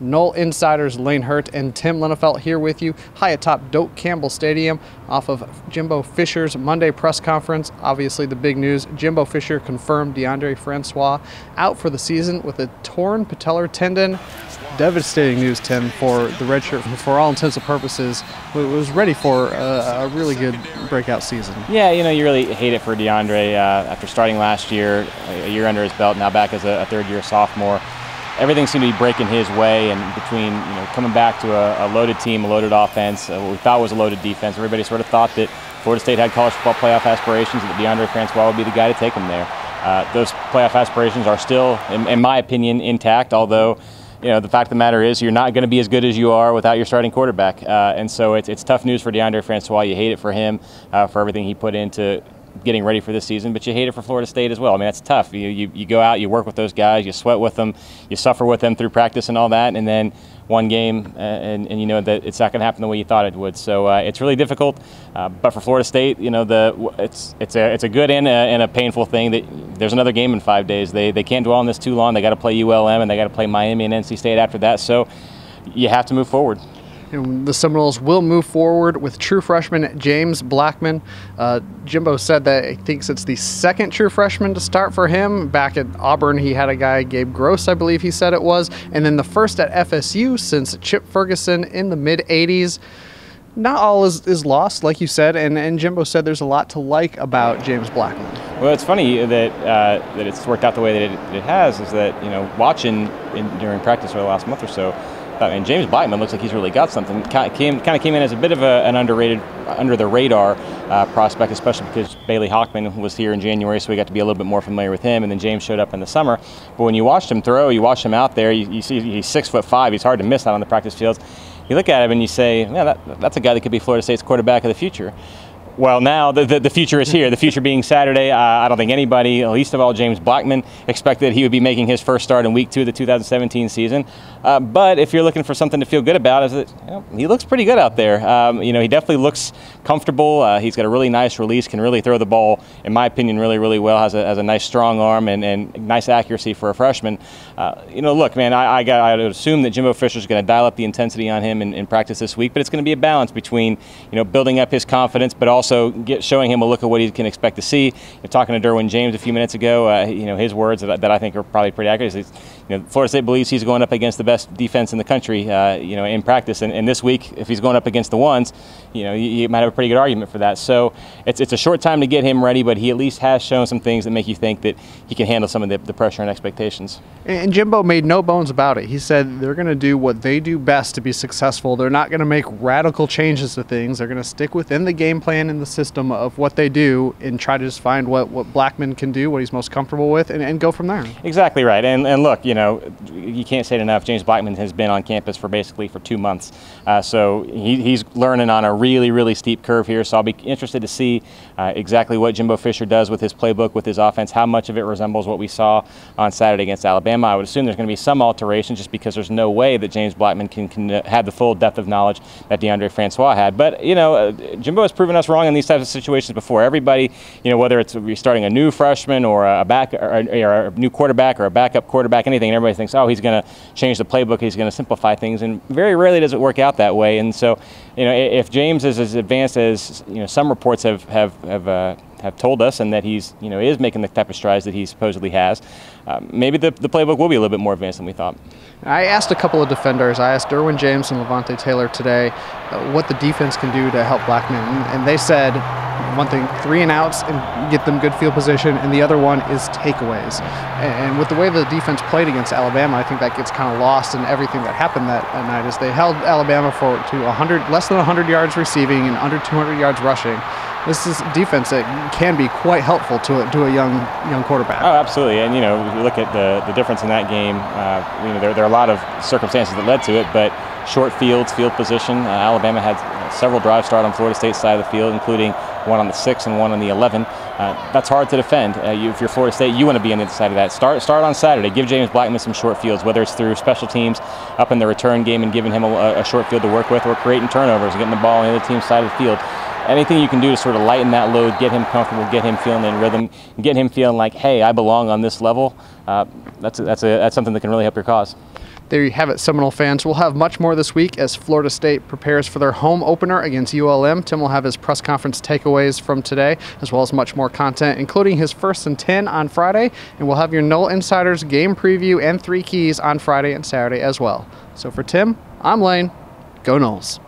Nole insiders Lane Hurt and Tim Linnefelt here with you, high atop Doak Campbell Stadium, off of Jimbo Fisher's Monday press conference. Obviously the big news, Jimbo Fisher confirmed DeAndre Francois out for the season with a torn patellar tendon. Devastating news, Tim, for the redshirt. For all intents and purposes, was ready for a really good breakout season. Yeah, you really hate it for DeAndre after starting last year, a year under his belt, now back as a third-year sophomore. Everything seemed to be breaking his way, and between coming back to a loaded team, a loaded offense, what we thought was a loaded defense, everybody sort of thought that Florida State had college football playoff aspirations, and that DeAndre Francois would be the guy to take them there. Those playoff aspirations are still, in my opinion, intact, although the fact of the matter is you're not going to be as good as you are without your starting quarterback. And so it's tough news for DeAndre Francois. You hate it for him, for everything he put into getting ready for this season, but you hate it for Florida State as well. I mean, that's tough. You go out, you work with those guys, you sweat with them, you suffer with them through practice and all that, and then one game, and you know that it's not going to happen the way you thought it would. So it's really difficult. But for Florida State, it's a good and a painful thing that there's another game in 5 days. They can't dwell on this too long. They got to play ULM, and they got to play Miami and NC State after that. So you have to move forward. And the Seminoles will move forward with true freshman James Blackmon. Jimbo said that he thinks it's the second true freshman to start for him. Back at Auburn, he had a guy, Gabe Gross, I believe he said it was. And then the first at FSU since Chip Ferguson in the mid-'80s. Not all is lost, like you said, and Jimbo said there's a lot to like about James Blackmon. Well, it's funny that it's worked out the way that it has, is that, watching during practice for the last month or so, and James Blackmon looks like he's really got something. Kind of came in as a bit of an underrated, under-the-radar prospect, especially because Bailey Hockman was here in January, so we got to be a little bit more familiar with him, and then James showed up in the summer. But when you watched him throw, you watched him out there, you see he's 6'5", he's hard to miss out on the practice fields. You look at him and you say, yeah, that's a guy that could be Florida State's quarterback of the future. Well, now the future is here. The future being Saturday. I don't think anybody, least of all James Blackmon, expected he would be making his first start in Week 2 of the 2017 season. But if you're looking for something to feel good about, is that he looks pretty good out there. He definitely looks comfortable. He's got a really nice release, can really throw the ball, in my opinion, really, really well. Has a nice strong arm and nice accuracy for a freshman. Look, man, I would assume that Jimbo Fisher is going to dial up the intensity on him in practice this week, but it's going to be a balance between building up his confidence, but also showing him a look at what he can expect to see. You're talking to Derwin James a few minutes ago. His words that I think are probably pretty accurate. Florida State believes he's going up against the best defense in the country, in practice. And this week, if he's going up against the ones, you might have a pretty good argument for that. So it's a short time to get him ready, but he at least has shown some things that make you think that he can handle some of the pressure and expectations. And Jimbo made no bones about it. He said they're going to do what they do best to be successful. They're not going to make radical changes to things. They're going to stick within the game plan and the system of what they do and try to just find what Blackmon can do, what he's most comfortable with, and go from there. Exactly right. And look, you can't say it enough. James Blackmon has been on campus for 2 months. So he's learning on a really, really steep curve here. So I'll be interested to see exactly what Jimbo Fisher does with his playbook, with his offense, how much of it resembles what we saw on Saturday against Alabama. I would assume there's going to be some alteration just because there's no way that James Blackmon can have the full depth of knowledge that DeAndre Francois had. But, Jimbo has proven us wrong in these types of situations before. Everybody, whether it's you're starting a new freshman or a new quarterback or a backup quarterback, anything, and everybody thinks, oh, he's going to change the playbook, he's going to simplify things, and very rarely does it work out that way. And so, if James is as advanced as some reports have told us, and that he's is making the type of strides that he supposedly has, maybe the playbook will be a little bit more advanced than we thought. I asked a couple of defenders. I asked Derwin James and Levante Taylor today what the defense can do to help Blackmon, and they said one thing, 3 and outs and get them good field position, and the other one is takeaways. And with the way the defense played against Alabama, I think that gets kind of lost in everything that happened that night, as they held Alabama to less than 100 yards receiving and under 200 yards rushing. This is defense that can be quite helpful to a young quarterback. Oh, absolutely. And if you look at the difference in that game, there are a lot of circumstances that led to it, but short field position. Alabama had several drives start on Florida State's side of the field, including one on the 6 and one on the 11. That's hard to defend. If you're Florida State, you want to be on the other side of that. Start on Saturday. Give James Blackmon some short fields, whether it's through special teams up in the return game and giving him a short field to work with, or creating turnovers, getting the ball on the other team's side of the field. Anything you can do to sort of lighten that load, get him comfortable, get him feeling in rhythm, and get him feeling like, hey, I belong on this level, that's something that can really help your cause. There you have it, Seminole fans. We'll have much more this week as Florida State prepares for their home opener against ULM. Tim will have his press conference takeaways from today, as well as much more content, including his 1st and 10 on Friday. And we'll have your Nole Insiders game preview and 3 keys on Friday and Saturday as well. So for Tim, I'm Lane. Go Noles.